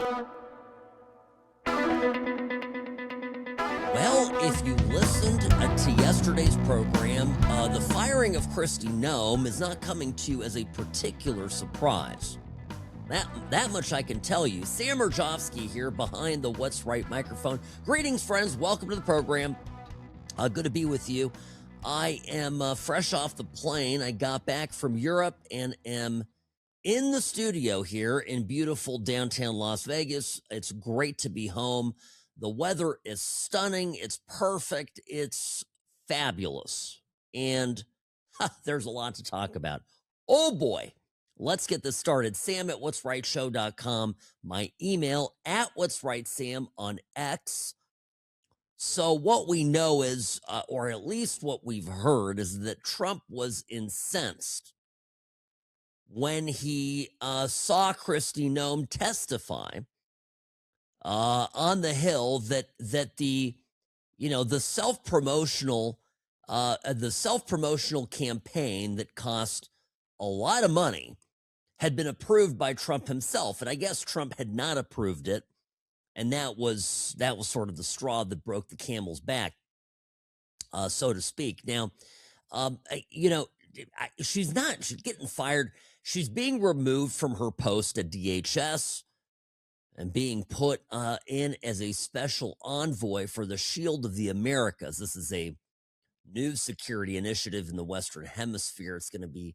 Well, if you listened to yesterday's program, the firing of Kristi Noem is not coming to you as a particular surprise. That much I can tell you. Sam Mirejovsky here behind the What's Right microphone. Greetings, friends. Welcome to the program. Good to be with you. I am fresh off the plane. I got back from Europe and am in the studio here in beautiful downtown Las Vegas. It's great to be home. The weather is stunning. It's perfect. It's fabulous. And there's a lot to talk about. Oh boy. Let's get this started. Sam at what'srightshow.com. My email at what'srightsam on X. So what we know is, or at least what we've heard, is that Trump was incensed when he saw Kristi Noem testify on the Hill that the self-promotional campaign that cost a lot of money had been approved by Trump himself, and I guess Trump had not approved it, and that was sort of the straw that broke the camel's back, so to speak. Now, she's getting fired. She's being removed from her post at DHS and being put in as a special envoy for the Shield of the Americas. This is a new security initiative in the Western Hemisphere. It's going to be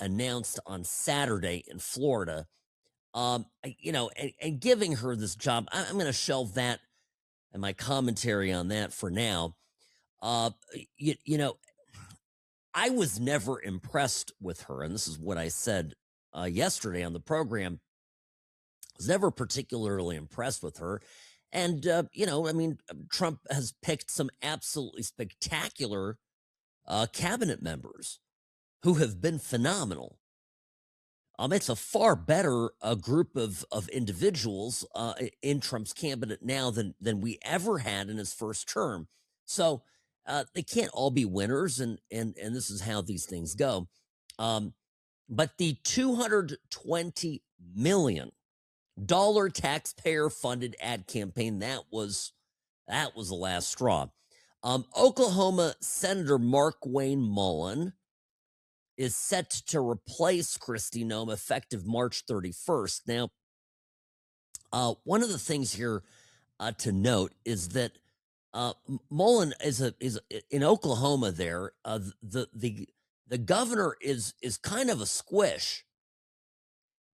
announced on Saturday in Florida. And giving her this job, I'm going to shelve that and my commentary on that for now. I was never impressed with her, and this is what I said yesterday on the program. I was never particularly impressed with her. And, Trump has picked some absolutely spectacular cabinet members who have been phenomenal. It's a far better group of individuals in Trump's cabinet now than we ever had in his first term. So they can't all be winners, and this is how these things go. But the $220 million taxpayer-funded ad campaign, that was the last straw. Oklahoma Senator Mark Wayne Mullin is set to replace Kristi Noem effective March 31st. Now, one of the things here to note is that Mullin is in Oklahoma. There, the governor is kind of a squish,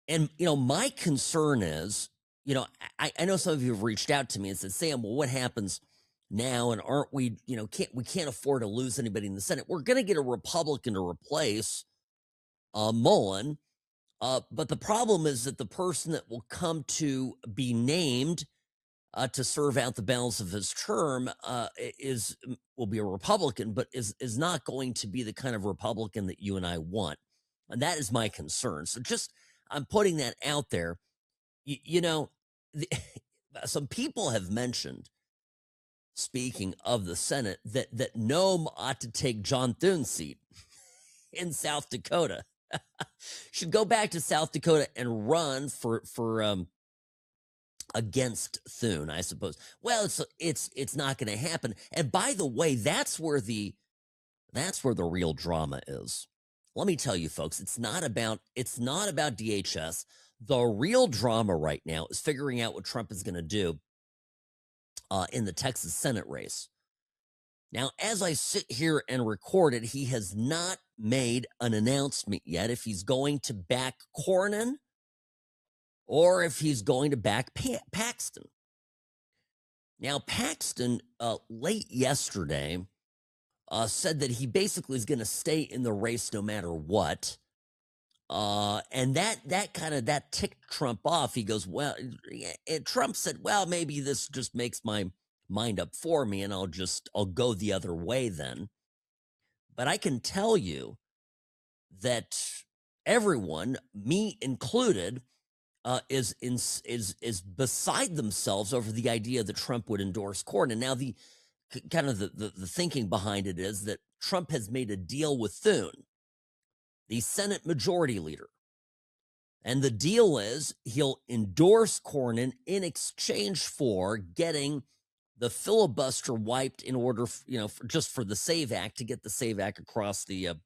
and my concern is, I know some of you have reached out to me and said, Sam, well, what happens now, and aren't we, we can't afford to lose anybody in the Senate. We're going to get a Republican to replace Mullin, but the problem is that the person that will come to be named to serve out the balance of his term will be a Republican, but is not going to be the kind of Republican that you and I want, and that is my concern. So I'm putting that out there. Some people have mentioned, speaking of the Senate, that Noem ought to take John Thune's seat in South Dakota. Should go back to South Dakota and run for against Thune, I suppose. Well, it's not going to happen. And by the way, that's where the real drama is. Let me tell you, folks, it's not about DHS. The real drama right now is figuring out what Trump is going to do in the Texas Senate race. Now, as I sit here and record it, he has not made an announcement yet if he's going to back Cornyn or if he's going to back Paxton. Now, Paxton, late yesterday, said that he basically is going to stay in the race no matter what. And that ticked Trump off. He goes, well, Trump said, well, maybe this just makes my mind up for me, and I'll go the other way then. But I can tell you that everyone, me included, is beside themselves over the idea that Trump would endorse Cornyn. Now, the thinking behind it is that Trump has made a deal with Thune, the Senate Majority Leader, And the deal is he'll endorse Cornyn in exchange for getting the filibuster wiped in order, just for the SAVE Act, to get the SAVE Act across the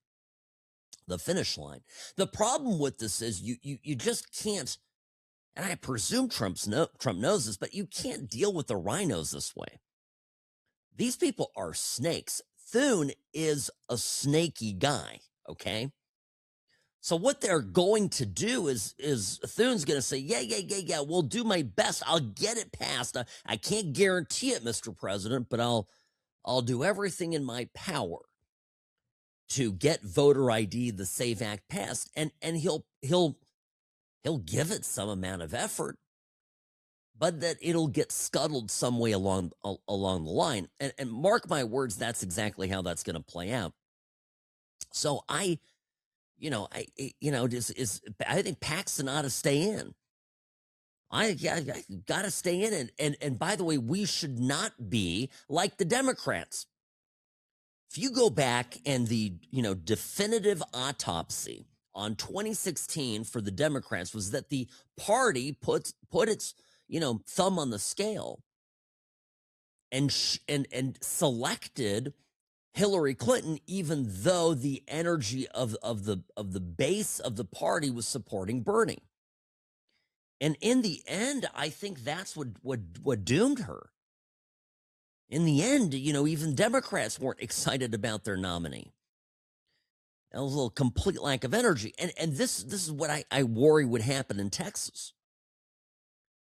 finish line. The problem with this is you just can't, and I presume Trump knows this, but you can't deal with the rhinos this way. These people are snakes. Thune is a snaky guy, okay? So what they're going to do is Thune's going to say, yeah, we'll do my best. I'll get it passed. I can't guarantee it, Mr. President, but I'll do everything in my power to get voter ID, the SAVE Act passed, and he'll give it some amount of effort, but that it'll get scuttled some way along the line. And mark my words, that's exactly how that's going to play out. So I think Paxton ought to stay in. I got to stay in. And by the way, we should not be like the Democrats. If you go back and the, definitive autopsy on 2016 for the Democrats was that the party put its, thumb on the scale and selected Hillary Clinton, even though the energy of the base of the party was supporting Bernie. And in the end, I think that's what doomed her. In the end, even Democrats weren't excited about their nominee. That was a little complete lack of energy. And this is what I worry would happen in Texas.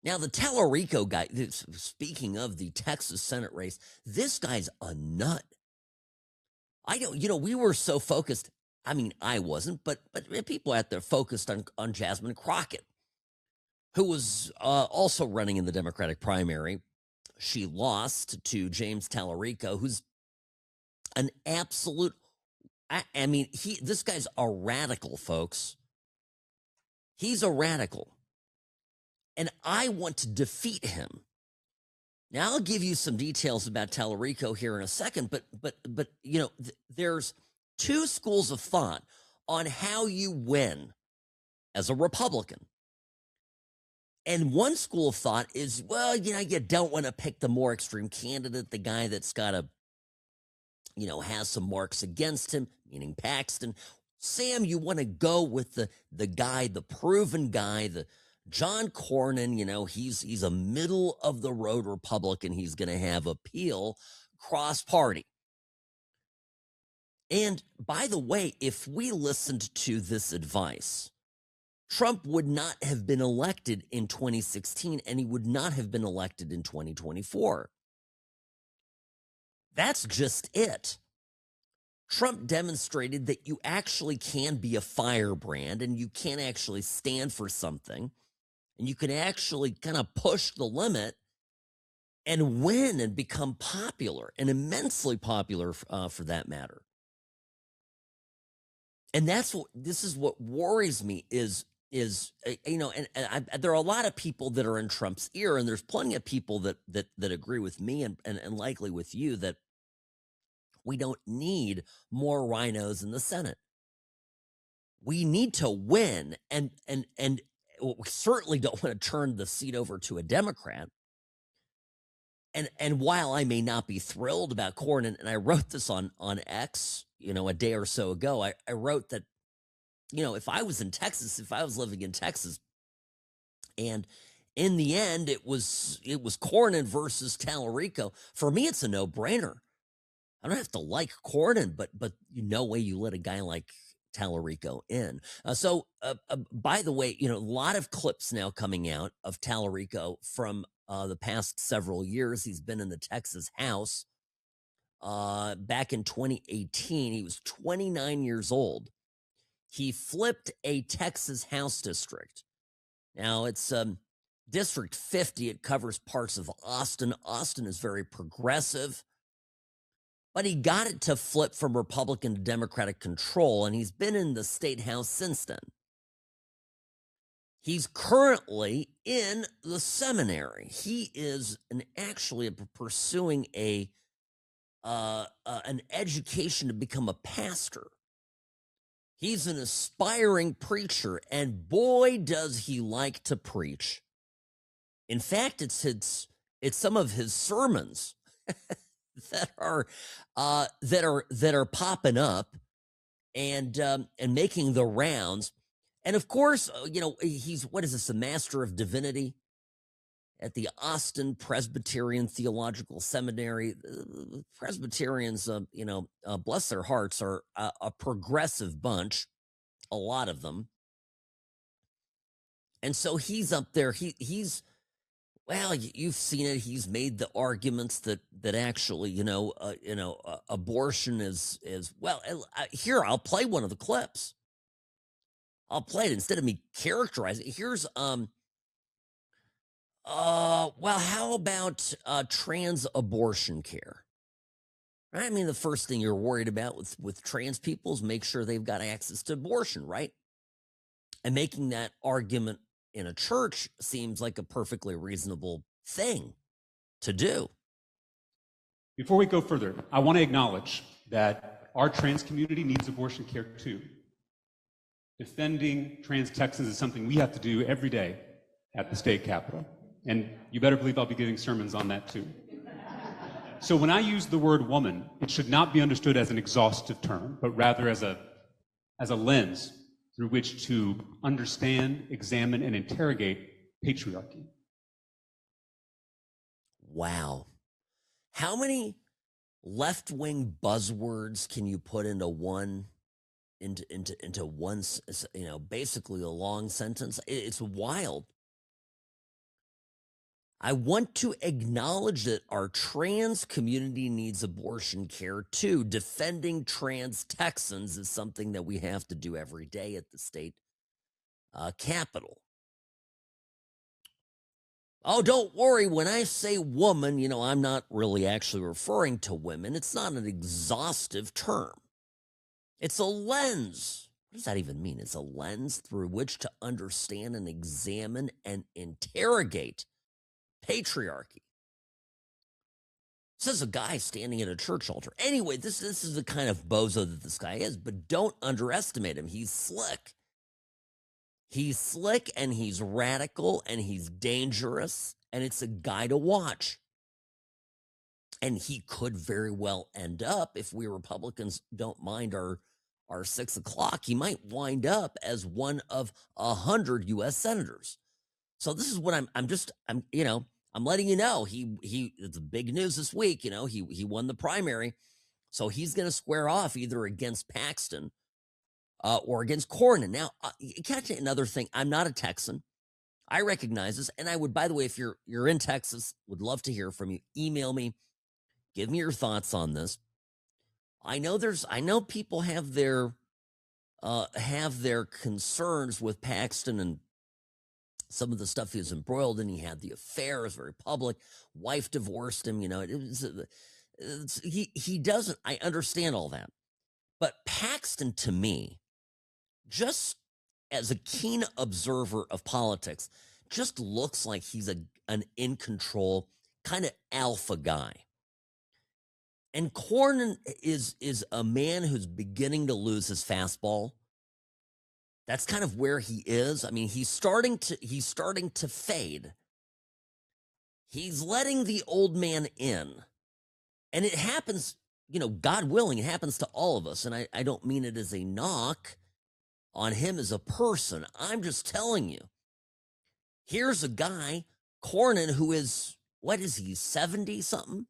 Now, the Talarico guy, speaking of the Texas Senate race, this guy's a nut. I don't, we were so focused. I mean, I wasn't, but people out there focused on Jasmine Crockett, who was also running in the Democratic primary. She lost to James Talarico, who's an absolute, this guy's a radical, folks. He's a radical. And I want to defeat him. Now, I'll give you some details about Talarico here in a second, but there's two schools of thought on how you win as a Republican. And one school of thought is, well, you don't want to pick the more extreme candidate, the guy that's got a, has some marks against him, meaning Paxton. Sam, you want to go with the guy, the proven guy, the John Cornyn. He's a middle of the road Republican. He's going to have appeal cross party. And by the way, if we listened to this advice, Trump would not have been elected in 2016, and he would not have been elected in 2024. That's just it. Trump demonstrated that you actually can be a firebrand, and you can actually stand for something, and you can actually kind of push the limit and win and become popular, and immensely popular for that matter. And this is what worries me is there are a lot of people that are in Trump's ear, and there's plenty of people that agree with me and likely with you that we don't need more rhinos in the Senate. We need to win, and we certainly don't want to turn the seat over to a Democrat. And while I may not be thrilled about Cornyn, and I wrote this on X, a day or so ago, I wrote that, if I was in Texas, if I was living in Texas, and in the end it was Cornyn versus Talarico, for me it's a no-brainer. I don't have to like Cornyn, but no way you let a guy like Talarico in. So by the way, a lot of clips now coming out of Talarico from the past several years. He's been in the Texas House. Back in 2018, he was 29 years old. He flipped a Texas House district. Now, it's District 50. It covers parts of Austin. Austin is very progressive. But he got it to flip from Republican to Democratic control, and he's been in the state house since then. He's currently in the seminary. He is actually pursuing an education to become a pastor. He's an aspiring preacher, and boy, does he like to preach. In fact, it's some of his sermons that are popping up and making the rounds. And of course, he's, what is this, a Master of Divinity at the Austin Presbyterian Theological Seminary. Presbyterians, bless their hearts, are a progressive bunch, a lot of them. And so he's up there. He's well, you've seen it. He's made the arguments that actually, abortion is well. Here, I'll play one of the clips. I'll play it instead of me characterizing. Here's well, how about trans abortion care? I mean, the first thing you're worried about with trans people is make sure they've got access to abortion, right? And making that argument in a church seems like a perfectly reasonable thing to do. Before we go further, I want to acknowledge that our trans community needs abortion care too. Defending trans Texans is something we have to do every day at the state capitol. And you better believe I'll be giving sermons on that too. So when I use the word woman, it should not be understood as an exhaustive term, but rather as a lens through which to understand, examine, and interrogate patriarchy. Wow. How many left-wing buzzwords can you put into one, basically a long sentence? It's wild. I want to acknowledge that our trans community needs abortion care too. Defending trans Texans is something that we have to do every day at the state capitol. Oh, don't worry. When I say woman, I'm not really actually referring to women. It's not an exhaustive term. It's a lens. What does that even mean? It's a lens through which to understand and examine and interrogate patriarchy. Says a guy standing at a church altar. Anyway, this is the kind of bozo that this guy is, but don't underestimate him. He's slick. He's slick and he's radical and he's dangerous, and it's a guy to watch. And he could very well end up, if we Republicans don't mind our 6 o'clock, he might wind up as one of 100 U.S. senators. So this is what I'm letting you know. It's big news this week. He won the primary, so he's going to square off either against Paxton or against Cornyn. Now, catch another thing. I'm not a Texan. I recognize this, and I would, by the way, if you're in Texas, would love to hear from you. Email me, give me your thoughts on this. I know people have their concerns with Paxton and some of the stuff he was embroiled in. He had the affair, it was very public. Wife divorced him. He doesn't. I understand all that, but Paxton, to me, just as a keen observer of politics, just looks like he's an in control kind of alpha guy. And Cornyn is a man who's beginning to lose his fastball. That's kind of where he is. I mean, he's starting to fade. He's letting the old man in. And it happens, God willing, it happens to all of us. And I don't mean it as a knock on him as a person. I'm just telling you. Here's a guy, Cornyn, who is, what is he, 70-something?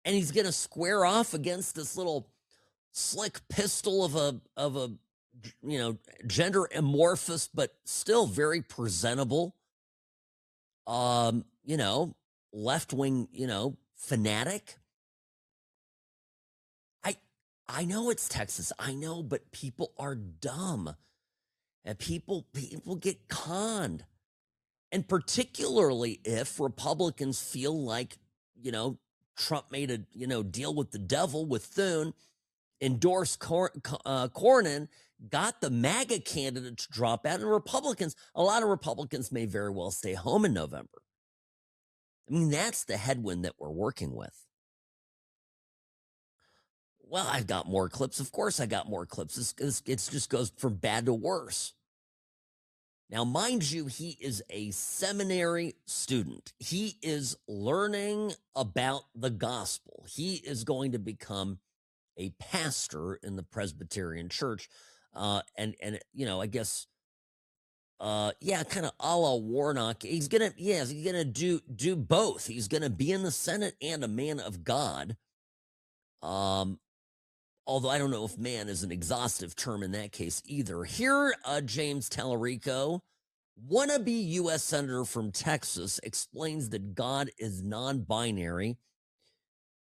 And he's going to square off against this little slick pistol of a gender amorphous, but still very presentable, left-wing, fanatic. I know it's Texas. I know, but people are dumb. And people get conned. And particularly if Republicans feel like, Trump made a, deal with the devil with Thune, endorsed Cornyn, got the MAGA candidate to drop out, and a lot of Republicans may very well stay home in November. I mean, that's the headwind that we're working with. Well, I've got more clips. Of course, I got more clips. It just goes from bad to worse. Now, mind you, he is a seminary student. He is learning about the gospel. He is going to become a pastor in the Presbyterian Church. And I guess kind of a la Warnock. He's gonna do both. He's gonna be in the Senate and a man of God. Although I don't know if man is an exhaustive term in that case either. Here, James Talarico, wannabe U.S. Senator from Texas, explains that God is non-binary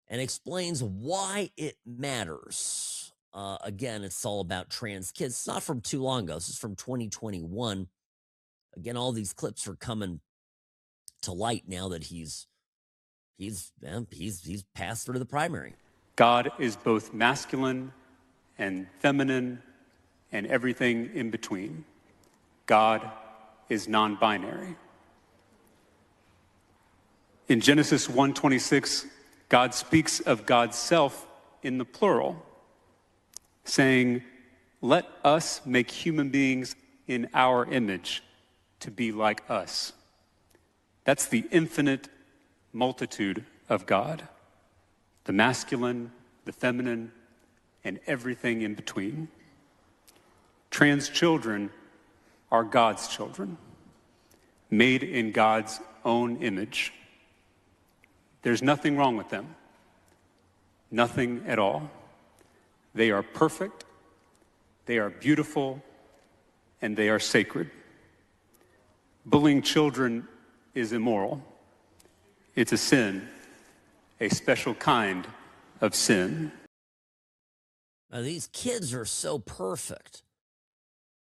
and explains why it matters. Again, it's all about trans kids. It's not from too long ago. This is from 2021. Again, all these clips are coming to light now that he's passed through the primary. God is both masculine and feminine and everything in between. God is non-binary. In Genesis 1:26, God speaks of God's self in the plural, saying, "Let us make human beings in our image to be like us." That's the infinite multitude of God. The masculine, the feminine, and everything in between. Trans children are God's children, made in God's own image. There's nothing wrong with them. Nothing at all. They are perfect, they are beautiful, and they are sacred. Bullying children is immoral. It's a sin. A special kind of sin. Now, these kids are so perfect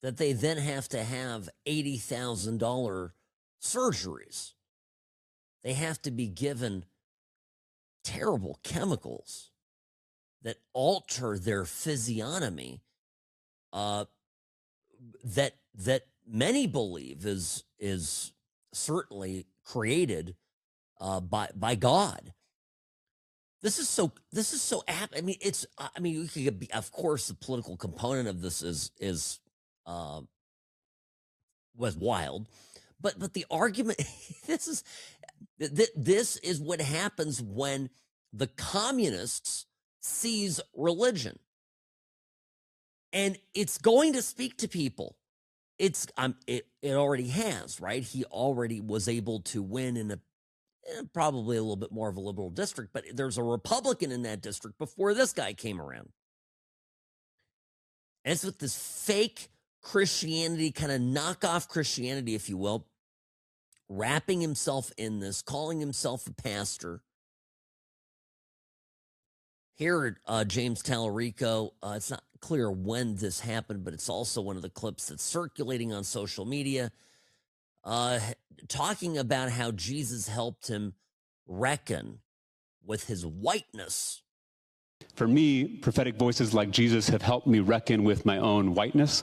that they then have to have $80,000 surgeries. They have to be given terrible chemicals that alter their physiognomy, that many believe is certainly created by God. This is so apt. I mean, you could be, of course, the political component of this was wild, but the argument this is what happens when the communists seize religion, and it's going to speak to people. It already has, right? He already was able to win in probably a little bit more of a liberal district, but there's a Republican in that district before this guy came around. And it's with this fake Christianity, kind of knockoff Christianity, if you will, wrapping himself in this, calling himself a pastor. Here, James Talarico, it's not clear when this happened, but it's also one of the clips that's circulating on social media, talking about how Jesus helped him reckon with his whiteness. For me, prophetic voices like Jesus have helped me reckon with my own whiteness,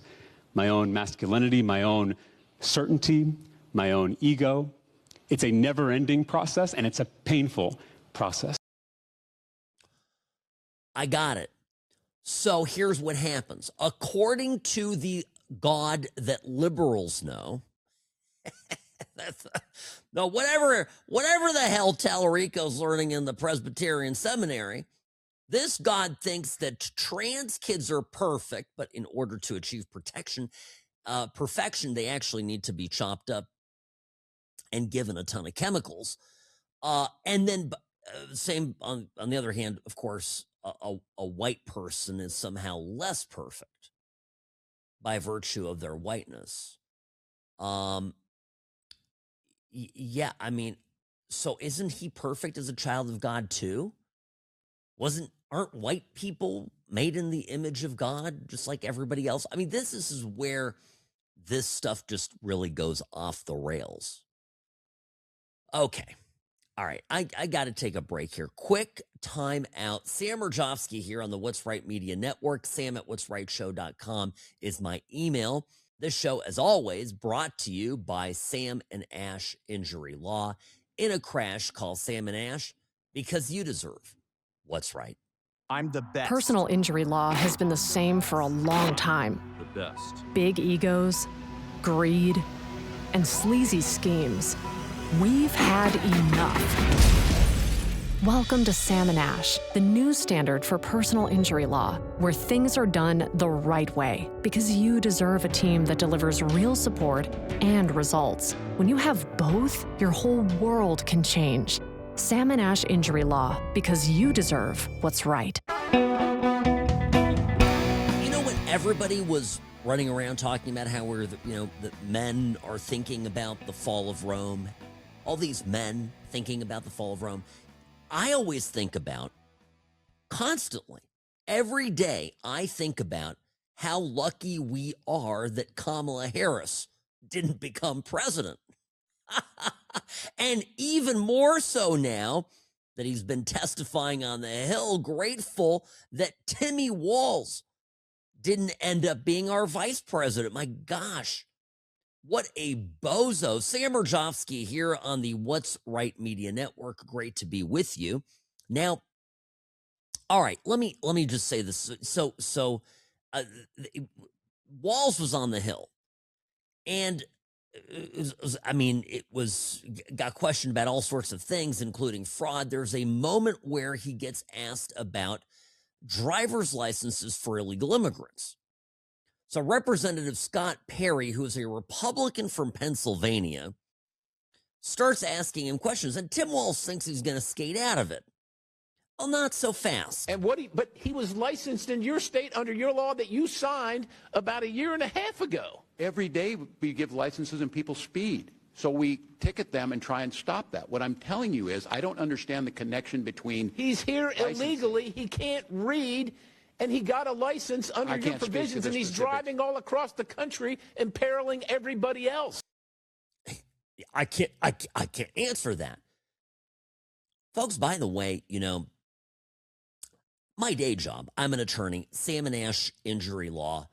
my own masculinity, my own certainty, my own ego. It's a never-ending process, and it's a painful process. I got it. So here's what happens. According to the God that liberals know, no, whatever the hell Talarico's learning in the Presbyterian seminary, this God thinks that trans kids are perfect, but in order to achieve perfection, they actually need to be chopped up and given a ton of chemicals. And then same on the other hand, of course, a white person is somehow less perfect by virtue of their whiteness. Yeah, I mean, so isn't he perfect as a child of God too? Aren't white people made in the image of God just like everybody else? I mean, this is where this stuff just really goes off the rails. Okay. All right. I got to take a break here. Quick time out. Sam Mirejovsky here on the What's Right Media Network. Sam@what'srightshow.com is my email. This show, as always, brought to you by Sam and Ash Injury Law. In a crash, call Sam and Ash because you deserve what's right. I'm the best. Personal injury law has been the same for a long time. The best. Big egos, greed, and sleazy schemes. We've had enough. Welcome to Sam and Ash, the new standard for personal injury law, where things are done the right way, because you deserve a team that delivers real support and results. When you have both, your whole world can change. Sam and Ash Injury Law, because you deserve what's right. You know, when everybody was running around talking about how that men are thinking about the fall of Rome, all these men thinking about the fall of Rome, I always think about, constantly, every day, I think about how lucky we are that Kamala Harris didn't become president. And even more so now that he's been testifying on the Hill, grateful that Tim Walz didn't end up being our vice president. My gosh, what a bozo. Sam Mirejovsky here on the What's Right Media Network. Great to be with you. Now, all right, let me just say this. So Walz was on the Hill, and it got questioned about all sorts of things, including fraud. There's a moment where he gets asked about driver's licenses for illegal immigrants. So Representative Scott Perry, who is a Republican from Pennsylvania, starts asking him questions, and Tim Walz thinks he's going to skate out of it. Well, not so fast. And but he was licensed in your state under your law that you signed about a year and a half ago. Every day we give licenses and people speed. So we ticket them and try and stop that. What I'm telling you is I don't understand the connection between... He's here illegally. He can't read. And he got a license under your provisions, and he's driving all across the country, imperiling everybody else. I can't answer that. Folks, by the way, my day job, I'm an attorney, Sam and Ash Injury Law.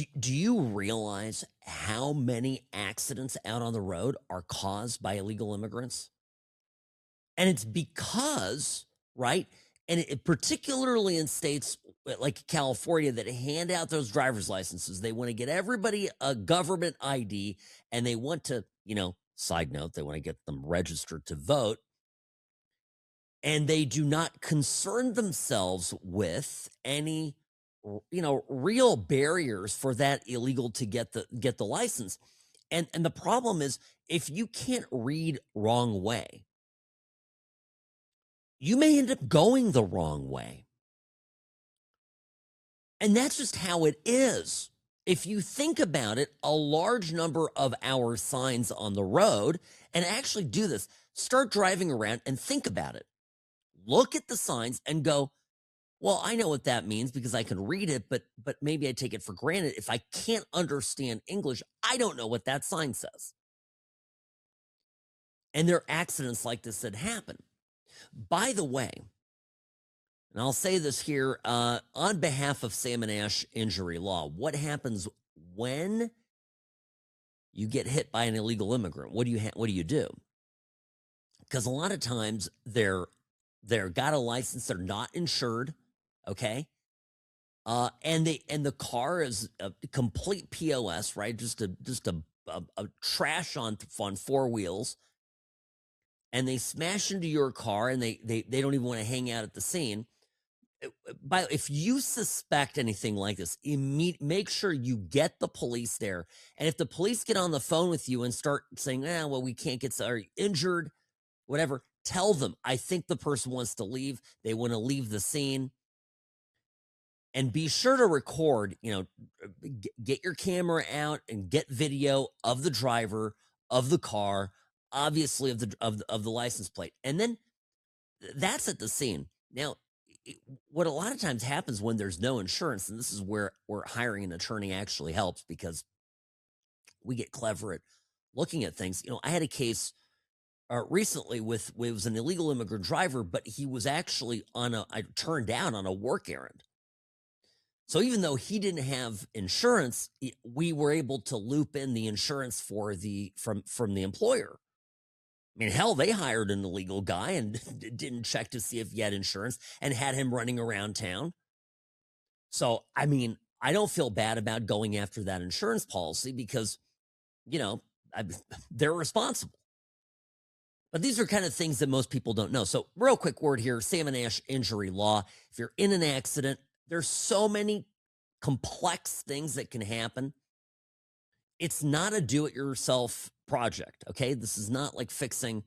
Do you realize how many accidents out on the road are caused by illegal immigrants? And it's because, right? And particularly in states like California that hand out those driver's licenses, they want to get everybody a government ID, and they want to, side note, they want to get them registered to vote. And they do not concern themselves with any, real barriers for that illegal to get the license. And the problem is, if you can't read wrong way, you may end up going the wrong way. And that's just how it is. If you think about it, a large number of our signs on the road, and actually do this, start driving around and think about it. Look at the signs and go, well, I know what that means because I can read it, but maybe I take it for granted. If I can't understand English, I don't know what that sign says. And there are accidents like this that happen. By the way, and I'll say this here on behalf of Sam and Ash Injury Law, what happens when you get hit by an illegal immigrant? What do you do? Because a lot of times they're got a license, they're not insured, okay? And the car is a complete POS, right? Just a trash on four wheels. And they smash into your car, and they don't even want to hang out at the scene. If you suspect anything like this, make sure you get the police there. And if the police get on the phone with you and start saying, well, we can't get injured, whatever, tell them, I think the person wants to leave. They want to leave the scene. And be sure to record, get your camera out and get video of the driver, of the car, obviously of the license plate. And then that's at the scene. Now, what a lot of times happens when there's no insurance, and this is where hiring an attorney actually helps, because we get clever at looking at things. I had a case recently it was an illegal immigrant driver, but he was actually turned down on a work errand. So even though he didn't have insurance, we were able to loop in the insurance from the employer. mean, hell, they hired an illegal guy and didn't check to see if he had insurance and had him running around town. So, I mean, I don't feel bad about going after that insurance policy because, they're responsible. But these are kind of things that most people don't know. So real quick word here, Sam and Ash injury law. If you're in an accident, there's so many complex things that can happen. It's not a do-it-yourself project, okay? This is not like fixing,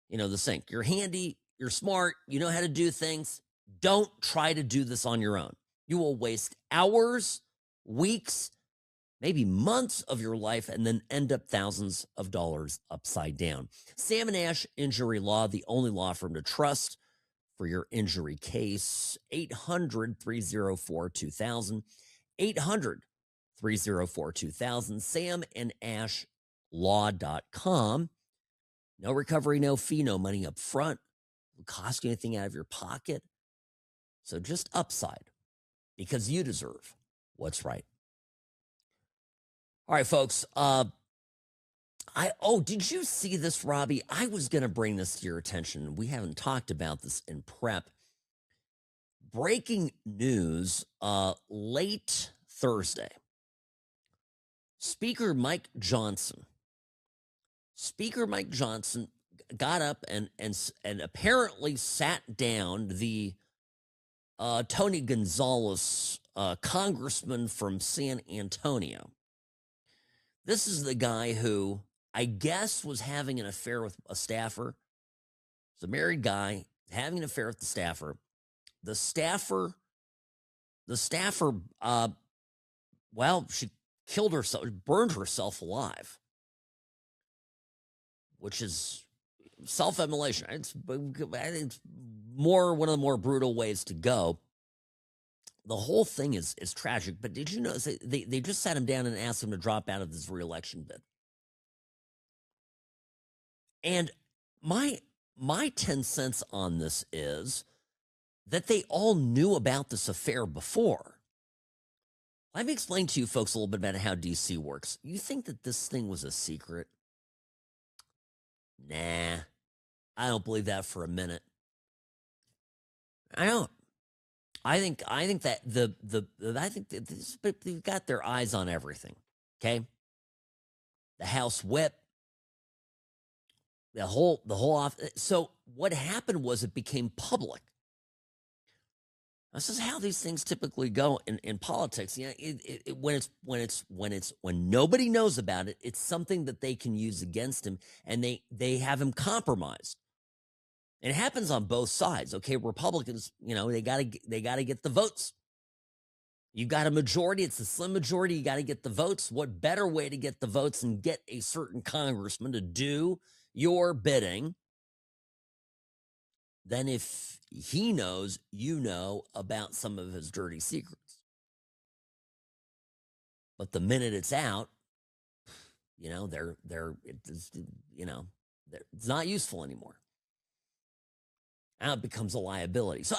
the sink. You're handy, you're smart, you know how to do things. Don't try to do this on your own. You will waste hours, weeks, maybe months of your life, and then end up thousands of dollars upside down. Sam and Ash Injury Law, the only law firm to trust for your injury case. 800-304-2000. 800-304-2000. samandashlaw.com. No recovery, no fee, no money up front. It won't cost you anything out of your pocket. So just upside, because you deserve what's right. All right, folks. Did you see this, Robbie? I was going to bring this to your attention. We haven't talked about this in prep. Breaking news, late Thursday. Speaker Mike Johnson got up and apparently sat down the Tony Gonzalez, congressman from San Antonio. This is the guy who I guess was having an affair with a staffer. It's a married guy having an affair with the staffer. The staffer, she killed herself, burned herself alive, which is self-immolation. I think it's one of the more brutal ways to go. The whole thing is tragic, but did you notice they just sat him down and asked him to drop out of his reelection bid? And my 10 cents on this is that they all knew about this affair before. Let me explain to you folks a little bit about how DC works. You think that this thing was a secret? Nah, I don't believe that for a minute. I don't. I think that they've got their eyes on everything. Okay, the House Whip, the whole off. So what happened was it became public. This is how these things typically go in politics. When nobody knows about it, it's something that they can use against him, and they have him compromised. It happens on both sides. Okay, Republicans, they gotta get the votes. You got a majority, it's a slim majority, you gotta get the votes. What better way to get the votes and get a certain congressman to do your bidding than if he knows you know about some of his dirty secrets? But the minute it's out, it's not useful anymore. Now it becomes a liability. So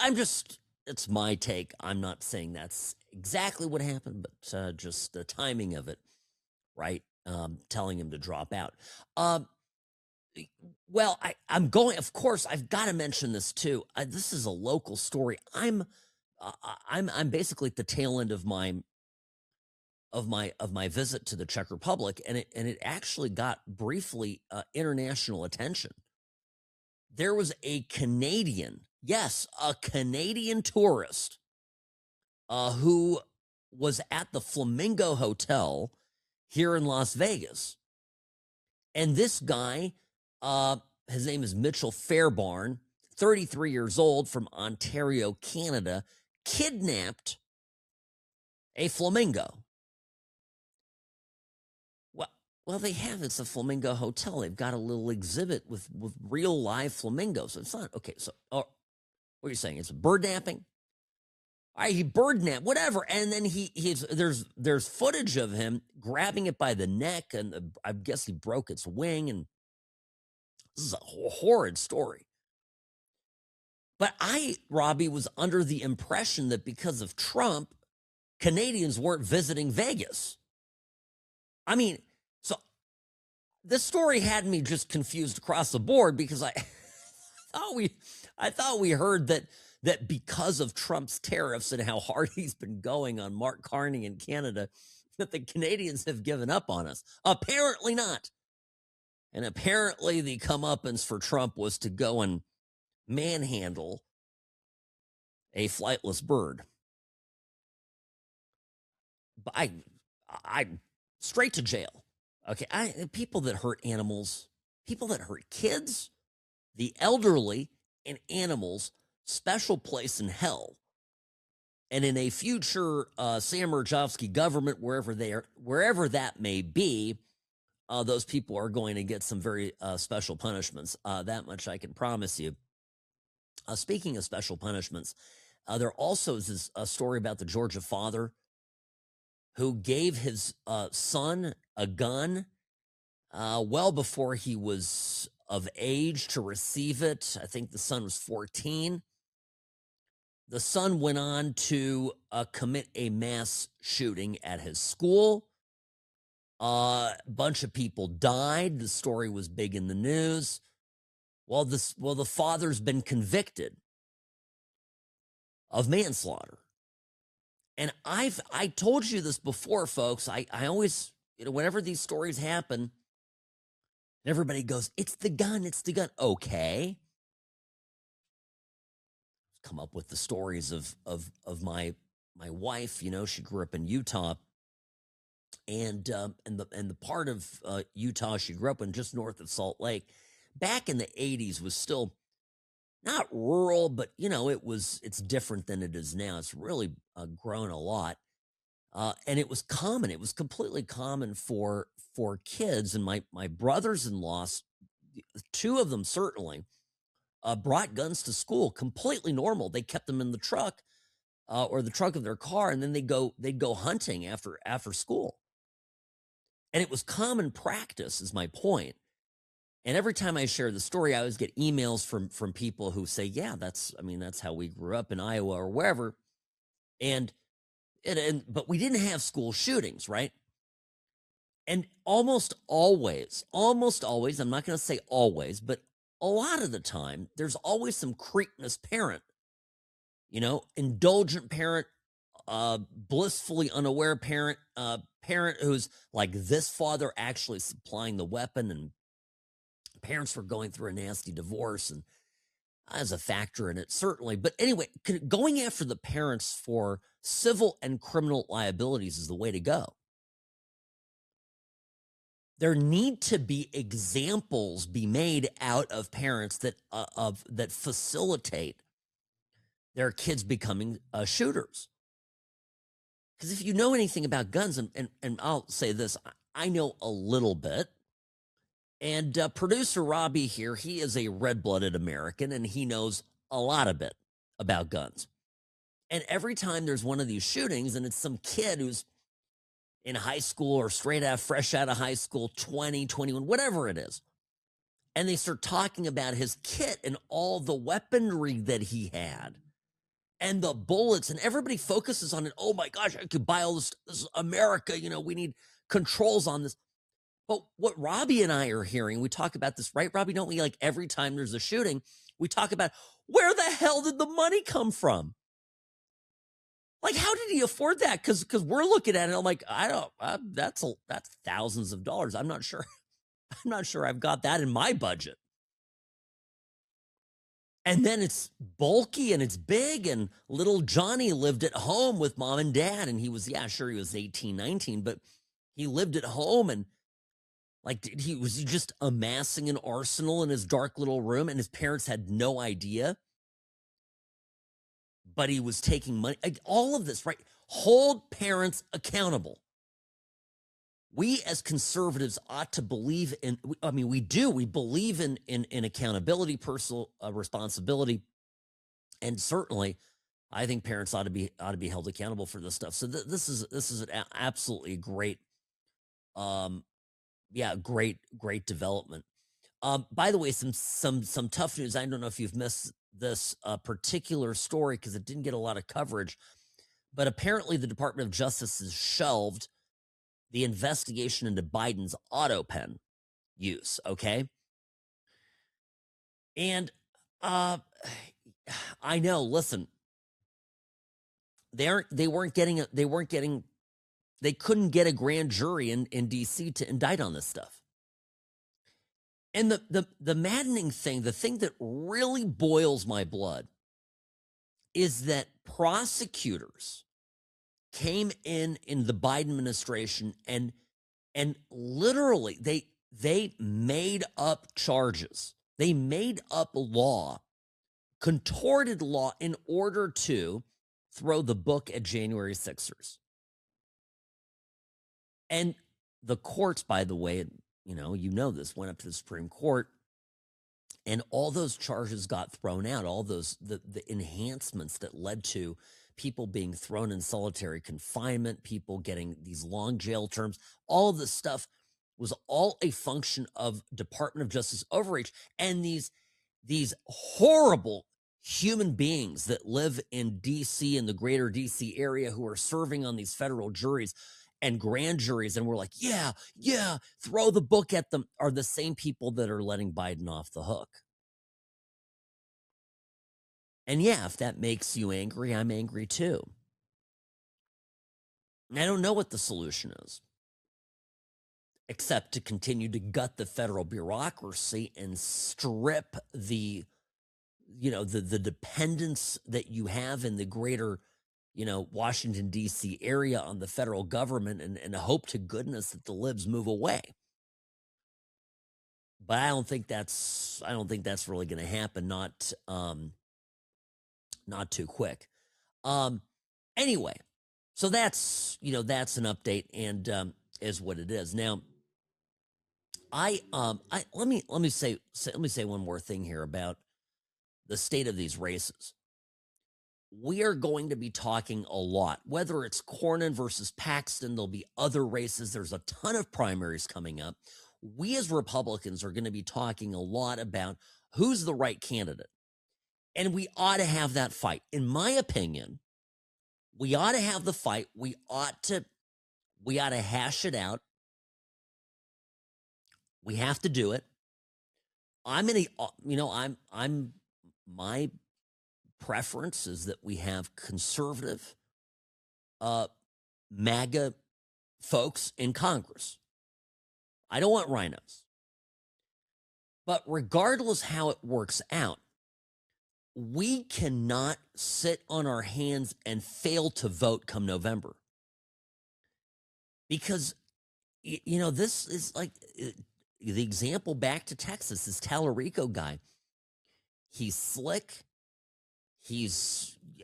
it's my take. I'm not saying that's exactly what happened, but just the timing of it, right? Telling him to drop out. Well, of course, I've got to mention this too. This is a local story. I'm basically at the tail end of my visit to the Czech Republic, and it actually got briefly international attention. There was a Canadian tourist who was at the Flamingo Hotel here in Las Vegas. And this guy, his name is Mitchell Fairbairn, 33 years old, from Ontario, Canada, kidnapped a flamingo. Well, it's a Flamingo Hotel. They've got a little exhibit with real live flamingos. It's not, okay, so what are you saying? It's bird napping? All right, he bird napped, whatever. And then there's footage of him grabbing it by the neck, and I guess he broke its wing, and this is a horrid story. But Robbie, was under the impression that because of Trump, Canadians weren't visiting Vegas. I mean, this story had me just confused across the board because I thought we heard that because of Trump's tariffs and how hard he's been going on Mark Carney in Canada, that the Canadians have given up on us. Apparently not. And apparently the comeuppance for Trump was to go and manhandle a flightless bird. But I straight to jail. Okay, people that hurt animals, people that hurt kids, the elderly, and animals, special place in hell. And in a future Sam Mirejovsky government, wherever that may be, those people are going to get some very special punishments. That much I can promise you. Speaking of special punishments, there also is a story about the Georgia father who gave his son a gun well before he was of age to receive it. I think the son was 14. The son went on to commit a mass shooting at his school. A bunch of people died. The story was big in the news. Well, the father's been convicted of manslaughter. And I told you this before, folks. I always, whenever these stories happen, everybody goes, it's the gun, it's the gun. Okay. Come up with the stories of my wife. She grew up in Utah. And the part of Utah she grew up in, just north of Salt Lake, back in the 80s was still not rural, but it's different than it is now. It's really grown a lot, and it was common. It was completely common for kids, and my brothers-in-law, two of them certainly, brought guns to school. Completely normal. They kept them in the truck or the trunk of their car, and then they'd go hunting after school. And it was common practice, is my point. And every time I share the story, I always get emails from people who say, yeah, that's how we grew up in Iowa or wherever. But we didn't have school shootings, right? And almost always, I'm not going to say always, but a lot of the time, there's always some cretinous parent, indulgent parent, blissfully unaware parent, parent who's like, this father actually supplying the weapon, and parents were going through a nasty divorce, and as a factor in it, certainly. But anyway, going after the parents for civil and criminal liabilities is the way to go. There need to be examples be made out of parents that facilitate their kids becoming shooters. Because if you know anything about guns, and I'll say this, I know a little bit. And producer Robbie here, he is a red-blooded American, and he knows a lot of bit about guns. And every time there's one of these shootings, and it's some kid who's in high school or fresh out of high school, 20, 21, whatever it is, and they start talking about his kit and all the weaponry that he had and the bullets, and everybody focuses on it. Oh my gosh, I could buy all this. This is America. We need controls on this. But what Robbie and I are hearing, we talk about this, right, Robbie? Don't we? Like every time there's a shooting, we talk about, where the hell did the money come from? Like, how did he afford that? Because we're looking at it, I'm like, that's thousands of dollars. I'm not sure. I'm not sure I've got that in my budget. And then it's bulky and it's big, and little Johnny lived at home with mom and dad, and he was 18, 19, but he lived at home, and like, was he just amassing an arsenal in his dark little room, and his parents had no idea? But he was taking money. Like, all of this, right? Hold parents accountable. We as conservatives ought to believe in, we do. We believe in accountability, personal responsibility. And certainly, I think parents ought to be held accountable for this stuff. So this is an absolutely great, great development. By the way, some tough news. I don't know if you've missed this particular story because it didn't get a lot of coverage, but apparently the Department of Justice has shelved the investigation into Biden's auto pen use, okay? And I know, listen, they couldn't get a grand jury in DC to indict on this stuff. And the maddening thing, the thing that really boils my blood, is that prosecutors came in the Biden administration and literally they made up charges. They made up law, contorted law, in order to throw the book at January 6ers. And the courts, by the way, you know this, went up to the Supreme Court, and all those charges got thrown out. All those the enhancements that led to people being thrown in solitary confinement, people getting these long jail terms, all of this stuff was all a function of Department of Justice overreach. And these horrible human beings that live in DC and the greater DC area who are serving on these federal juries and grand juries, and we're like, yeah, throw the book at them, are the same people that are letting Biden off the hook. And yeah, if that makes you angry, I'm angry too. I don't know what the solution is, except to continue to gut the federal bureaucracy and strip the dependence that you have in the greater, Washington, D.C. area on the federal government, and hope to goodness that the libs move away. But I don't think that's really going to happen. Not too quick. Anyway, so that's an update, and is what it is. Now, let me say one more thing here about the state of these races. We are going to be talking a lot, whether it's Cornyn versus Paxton, there'll be other races. There's a ton of primaries coming up. We as Republicans are going to be talking a lot about who's the right candidate. And we ought to have that fight. In my opinion, we ought to have the fight. We ought to hash it out. We have to do it. My preference is that we have conservative MAGA folks in Congress. I don't want rhinos. But regardless how it works out, we cannot sit on our hands and fail to vote come November. Because, this is like the example back to Texas, this Talarico guy. He's slick.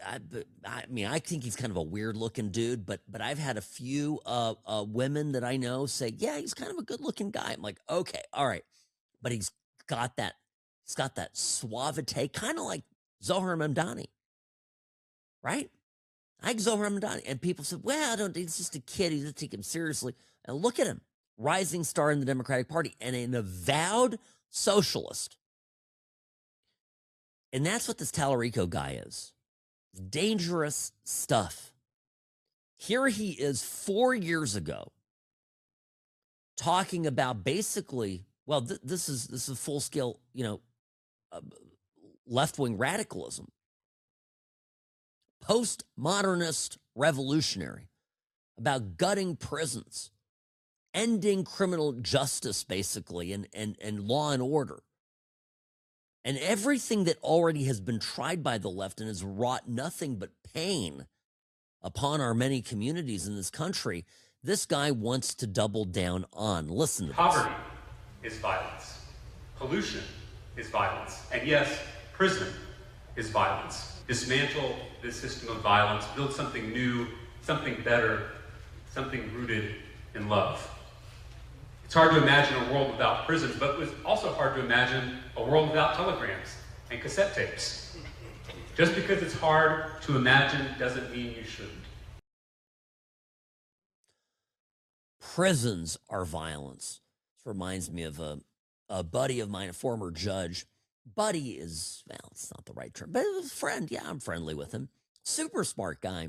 I think he's kind of a weird looking dude, but I've had a few women that I know say, yeah, he's kind of a good looking guy. I'm like, okay, all right. But he's got that suavite, kind of like Zohar Mamdani, right? I like Zohar Mamdani. And people said, well, he's just a kid. He doesn't take him seriously. And look at him, rising star in the Democratic Party and an avowed socialist. And that's what this Talarico guy is. Dangerous stuff. Here he is 4 years ago talking about basically, well, this is full-scale, left-wing radicalism. Postmodernist revolutionary about gutting prisons, ending criminal justice, basically, and law and order. And everything that already has been tried by the left and has wrought nothing but pain upon our many communities in this country, this guy wants to double down on. Listen to this. Poverty is violence. Pollution is violence. And yes, prison is violence. Dismantle this system of violence, build something new, something better, something rooted in love. It's hard to imagine a world without prisons, but it's also hard to imagine a world without telegrams and cassette tapes. Just because it's hard to imagine doesn't mean you shouldn't. Prisons are violence. This reminds me of a buddy of mine, a former judge. Buddy is, well, it's not the right term, but a friend. Yeah, I'm friendly with him. Super smart guy.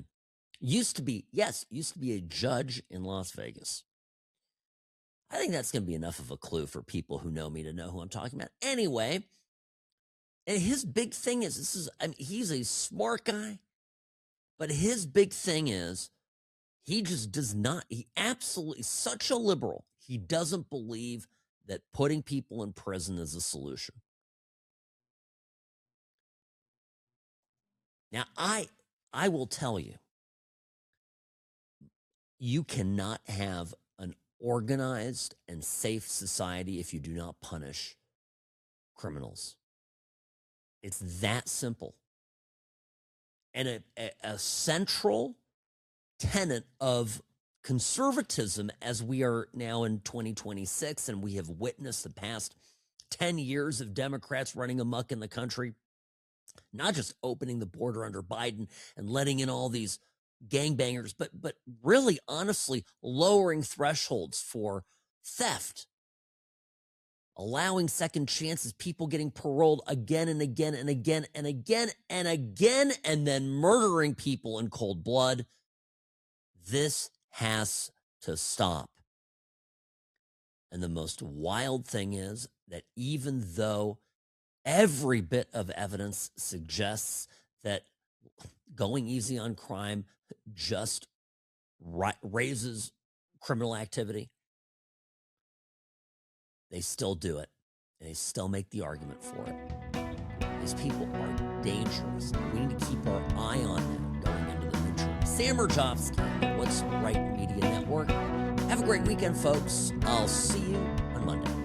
Used to be a judge in Las Vegas. I think that's going to be enough of a clue for people who know me to know who I'm talking about. Anyway, and his big thing is, he's a smart guy, but his big thing is he just does not, he absolutely, such a liberal, he doesn't believe that putting people in prison is a solution. Now, I will tell you, you cannot have an organized and safe society if you do not punish criminals. It's that simple. And a central tenet of conservatism, as we are now in 2026, and we have witnessed the past 10 years of Democrats running amok in the country, not just opening the border under Biden and letting in all these gangbangers, but really, honestly, lowering thresholds for theft, allowing second chances, people getting paroled again and again and again and again and again, and then murdering people in cold blood. This has to stop. And the most wild thing is that even though every bit of evidence suggests that going easy on crime just raises criminal activity, they still do it. And they still make the argument for it. These people are dangerous. We need to keep our eye on them going into the future. Sam Mirejovsky, What's Right Media Network. Have a great weekend, folks. I'll see you on Monday.